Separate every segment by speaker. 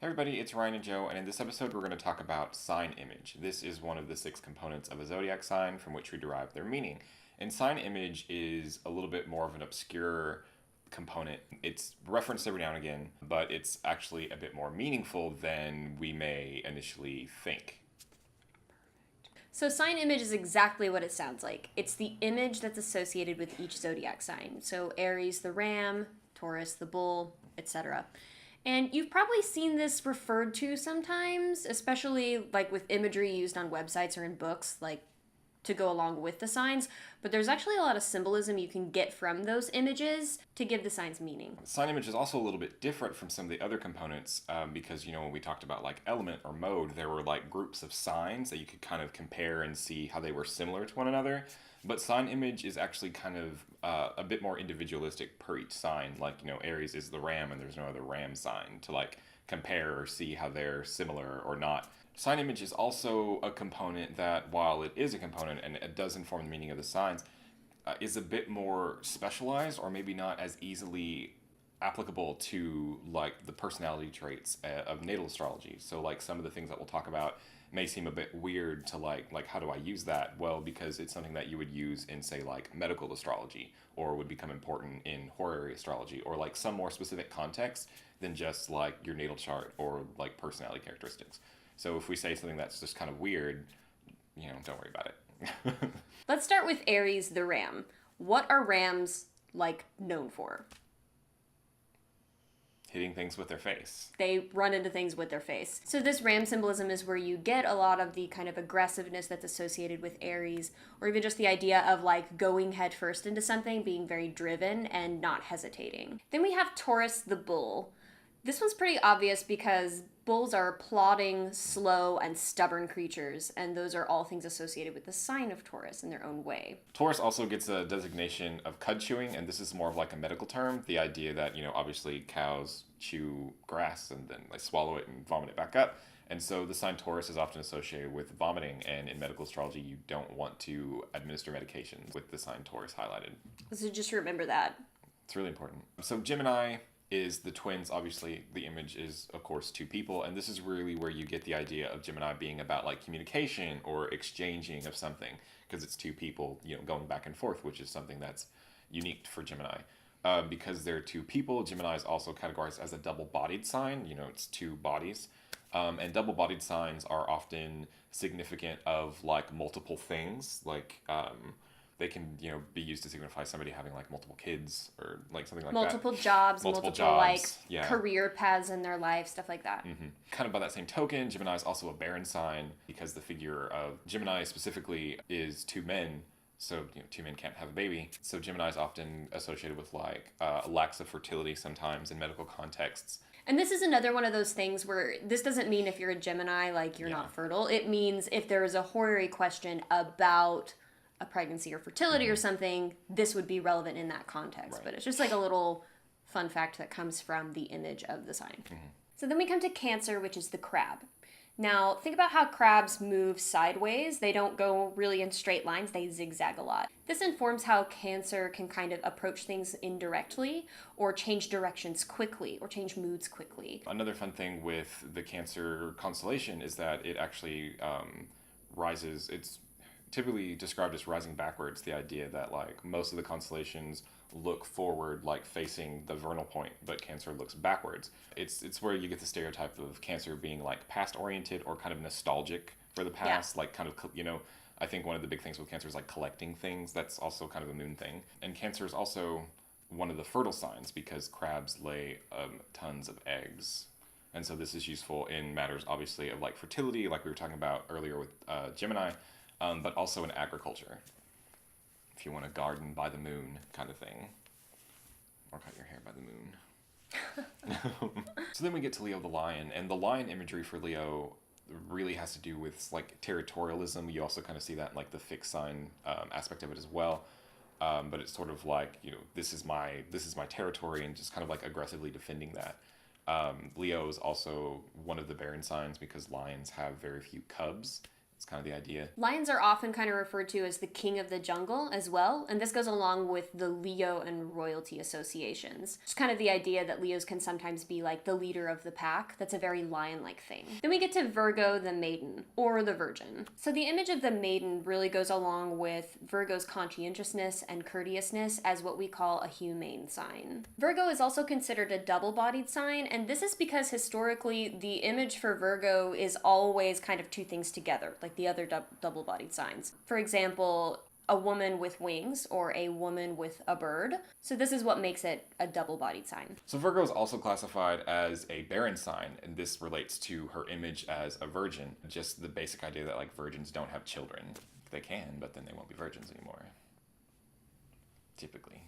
Speaker 1: Hey everybody, it's Ryan and Joe, and in this episode we're going to talk about sign image. This is one of the 6 components of a zodiac sign from which we derive their meaning. And sign image is a little bit more of an obscure component. It's referenced every now and again, but it's actually a bit more meaningful than we may initially think.
Speaker 2: So sign image is exactly what it sounds like. It's the image that's associated with each zodiac sign. So Aries the Ram, Taurus the Bull, etc. And you've probably seen this referred to sometimes, especially like with imagery used on websites or in books, like to go along with the signs. But there's actually a lot of symbolism you can get from those images to give the signs meaning.
Speaker 1: Sign image is also a little bit different from some of the other components because, when we talked about like element or mode, there were like groups of signs that you could kind of compare and see how they were similar to one another. But sign image is actually kind of a bit more individualistic per each sign. Like, Aries is the ram and there's no other ram sign to like compare or see how they're similar or not. Sign image is also a component that, while it is a component and it does inform the meaning of the signs, is a bit more specialized or maybe not as easily applicable to like the personality traits of natal astrology. So like some of the things that we'll talk about may seem a bit weird to like how do I use that? Well, because it's something that you would use in say like medical astrology or would become important in horary astrology or like some more specific context than just like your natal chart or like personality characteristics. So if we say something that's just kind of weird, don't worry about it.
Speaker 2: Let's start with Aries the Ram. What are rams like known for?
Speaker 1: Hitting things with their face.
Speaker 2: They run into things with their face. So this ram symbolism is where you get a lot of the kind of aggressiveness that's associated with Aries, or even just the idea of like going head first into something, being very driven and not hesitating. Then we have Taurus the Bull. This one's pretty obvious because bulls are plodding, slow, and stubborn creatures, and those are all things associated with the sign of Taurus in their own way.
Speaker 1: Taurus also gets a designation of cud chewing, and this is more of like a medical term. The idea that, obviously cows chew grass and then they swallow it and vomit it back up. And so the sign Taurus is often associated with vomiting, and in medical astrology, you don't want to administer medications with the sign Taurus highlighted.
Speaker 2: So just remember that.
Speaker 1: It's really important. So Gemini is the twins. Obviously the image is of course 2 people, and this is really where you get the idea of Gemini being about like communication or exchanging of something, because it's 2 people going back and forth, which is something that's unique for Gemini. Because they're 2 people, Gemini is also categorized as a double-bodied sign. It's 2 bodies, and double-bodied signs are often significant of like multiple things, like they can, be used to signify somebody having like multiple kids or like something like
Speaker 2: multiple
Speaker 1: that.
Speaker 2: Jobs, multiple like
Speaker 1: yeah.
Speaker 2: career paths in their life, stuff like that.
Speaker 1: Mm-hmm. Kind of by that same token, Gemini is also a barren sign because the figure of Gemini specifically is 2 men. So 2 men can't have a baby. So Gemini is often associated with like lacks of fertility sometimes in medical contexts.
Speaker 2: And this is another one of those things where this doesn't mean if you're a Gemini, like you're not fertile. It means if there is a horary question about a pregnancy or fertility or something, this would be relevant in that context.
Speaker 1: Right.
Speaker 2: But it's just like a little fun fact that comes from the image of the sign. So then we come to Cancer, which is the crab. Now, think about how crabs move sideways. They don't go really in straight lines. They zigzag a lot. This informs how Cancer can kind of approach things indirectly or change directions quickly or change moods quickly.
Speaker 1: Another fun thing with the Cancer constellation is that it actually rises. It's typically described as rising backwards, the idea that like most of the constellations look forward, like facing the vernal point, but Cancer looks backwards. It's where you get the stereotype of Cancer being like past oriented or kind of nostalgic for the past, like kind of, I think one of the big things with Cancer is like collecting things. That's also kind of a moon thing. And Cancer is also one of the fertile signs because crabs lay tons of eggs. And so this is useful in matters obviously of like fertility, like we were talking about earlier with Gemini, but also in agriculture. If you want to garden by the moon kind of thing, or cut your hair by the moon. So then we get to Leo the lion, and the lion imagery for Leo really has to do with like territorialism. You also kind of see that in like the fixed sign aspect of it as well. But it's sort of like, this is my territory, and just kind of like aggressively defending that. Leo is also one of the barren signs because lions have very few cubs. It's kind of the idea.
Speaker 2: Lions are often kind of referred to as the king of the jungle as well, and this goes along with the Leo and royalty associations. It's kind of the idea that Leos can sometimes be like the leader of the pack. That's a very lion-like thing. Then we get to Virgo the Maiden, or the Virgin. So the image of the maiden really goes along with Virgo's conscientiousness and courteousness as what we call a humane sign. Virgo is also considered a double-bodied sign, and this is because historically the image for Virgo is always kind of two things together, like the other double-bodied signs. For example, a woman with wings or a woman with a bird. So this is what makes it a double-bodied sign.
Speaker 1: So Virgo is also classified as a barren sign, and this relates to her image as a virgin. Just the basic idea that like virgins don't have children. They can, but then they won't be virgins anymore. Typically.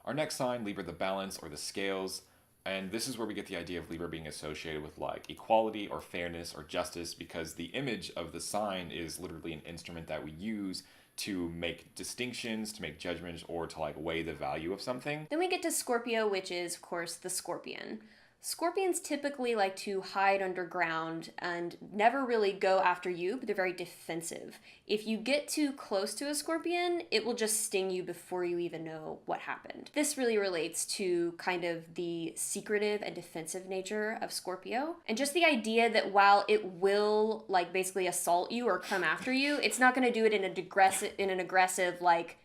Speaker 1: Our next sign, Libra the Balance or the Scales. And this is where we get the idea of Libra being associated with like equality or fairness or justice, because the image of the sign is literally an instrument that we use to make distinctions, to make judgments, or to like weigh the value of something.
Speaker 2: Then we get to Scorpio, which is, of course, the Scorpion. Scorpions typically like to hide underground and never really go after you, but they're very defensive. If you get too close to a scorpion, it will just sting you before you even know what happened. This really relates to kind of the secretive and defensive nature of Scorpio. And just the idea that while it will like basically assault you or come after you, it's not going to do it in an aggressive like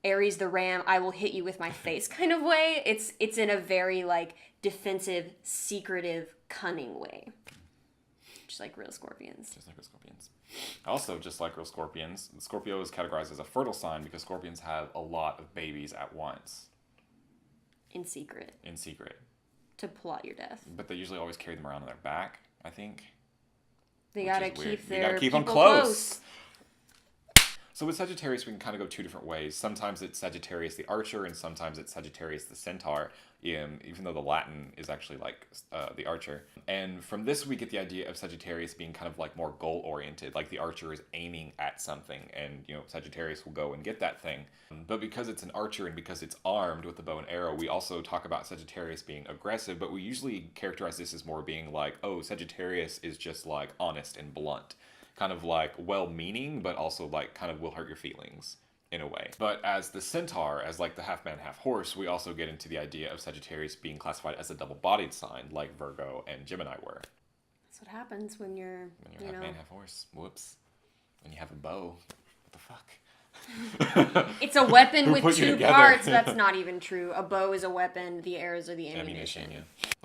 Speaker 2: Aries the Ram, I will hit you with my face kind of way. It's in a very like defensive, secretive, cunning way. Just like real scorpions.
Speaker 1: Just like real scorpions. Also, just like real scorpions, Scorpio is categorized as a fertile sign because scorpions have a lot of babies at once.
Speaker 2: In secret.
Speaker 1: In secret.
Speaker 2: To plot your death.
Speaker 1: But they usually always carry them around on their back, I think.
Speaker 2: They gotta keep their
Speaker 1: you gotta keep them
Speaker 2: people
Speaker 1: close. So with Sagittarius, we can kind of go two different ways. Sometimes it's Sagittarius the Archer, and sometimes it's Sagittarius the Centaur, even though the Latin is actually like the Archer. And from this, we get the idea of Sagittarius being kind of like more goal-oriented, like the Archer is aiming at something, and you know Sagittarius will go and get that thing. But because it's an Archer and because it's armed with the bow and arrow, we also talk about Sagittarius being aggressive, but we usually characterize this as more being like, oh, Sagittarius is just like honest and blunt. Kind of like well-meaning, but also like kind of will hurt your feelings in a way. But as the Centaur, as like the half-man, half-horse, we also get into the idea of Sagittarius being classified as a double-bodied sign, like Virgo and Gemini were.
Speaker 2: That's what happens when you're
Speaker 1: half-man, half-horse. Whoops. When you have a bow. What the fuck?
Speaker 2: It's a weapon with two parts. That's not even true. A bow is a weapon. The arrows are the ammunition. Yeah.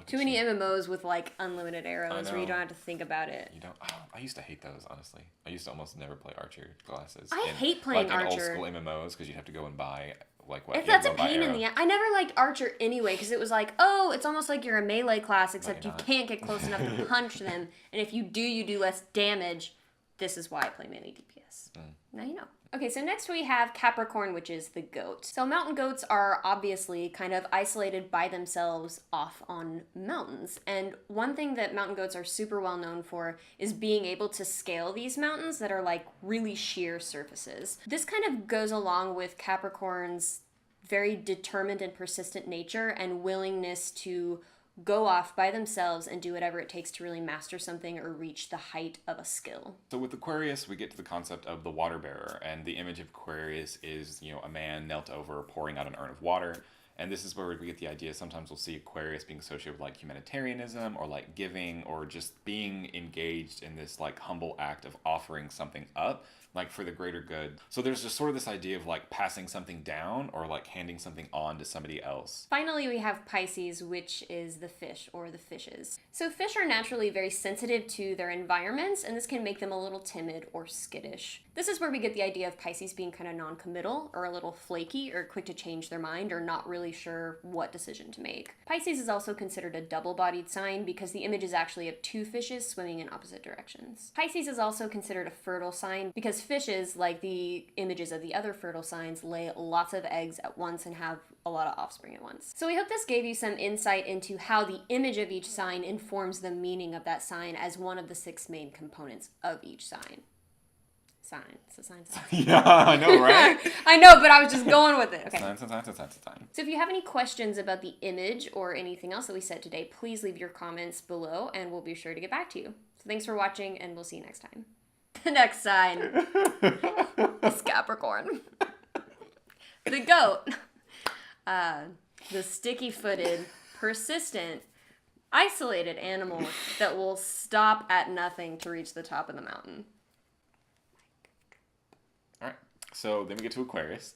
Speaker 2: Too many MMOs with like unlimited arrows where you don't have to think about it.
Speaker 1: You don't. Oh, I used to hate those, honestly. I used to almost never play Archer classes.
Speaker 2: I hate playing Archer.
Speaker 1: Like in old school MMOs, because you'd have to go and buy like what.
Speaker 2: If that's a pain in the ass. I never liked Archer anyway, because it was like, oh, it's almost like you're a melee class, except you can't get close enough to punch them, and if you do, you do less damage. This is why I play melee DPS. Now you know. Okay, so next we have Capricorn, which is the goat. So mountain goats are obviously kind of isolated by themselves off on mountains. And one thing that mountain goats are super well known for is being able to scale these mountains that are like really sheer surfaces. This kind of goes along with Capricorn's very determined and persistent nature and willingness to go off by themselves and do whatever it takes to really master something or reach the height of a skill.
Speaker 1: So with Aquarius, we get to the concept of the water bearer, and the image of Aquarius is, you know, a man knelt over pouring out an urn of water. And this is where we get the idea, sometimes we'll see Aquarius being associated with like humanitarianism or like giving or just being engaged in this like humble act of offering something up, like for the greater good. So there's just sort of this idea of like passing something down or like handing something on to somebody else.
Speaker 2: Finally, we have Pisces, which is the fish or the fishes. So fish are naturally very sensitive to their environments, and this can make them a little timid or skittish. This is where we get the idea of Pisces being kind of non-committal or a little flaky or quick to change their mind or not really sure what decision to make. Pisces is also considered a double-bodied sign because the image is actually of two fishes swimming in opposite directions. Pisces is also considered a fertile sign because fishes, like the images of the other fertile signs, lay lots of eggs at once and have a lot of offspring at once. So we hope this gave you some insight into how the image of each sign informs the meaning of that sign as one of the 6 main components of each sign. It's a sign.
Speaker 1: Yeah, I know, right?
Speaker 2: I know, but I was just going with it. Okay.
Speaker 1: Sign.
Speaker 2: So if you have any questions about the image or anything else that we said today, please leave your comments below and we'll be sure to get back to you. So thanks for watching, and we'll see you next time. The next sign is Capricorn. The goat. The sticky-footed, persistent, isolated animal that will stop at nothing to reach the top of the mountain.
Speaker 1: All right. So then we get to Aquarius.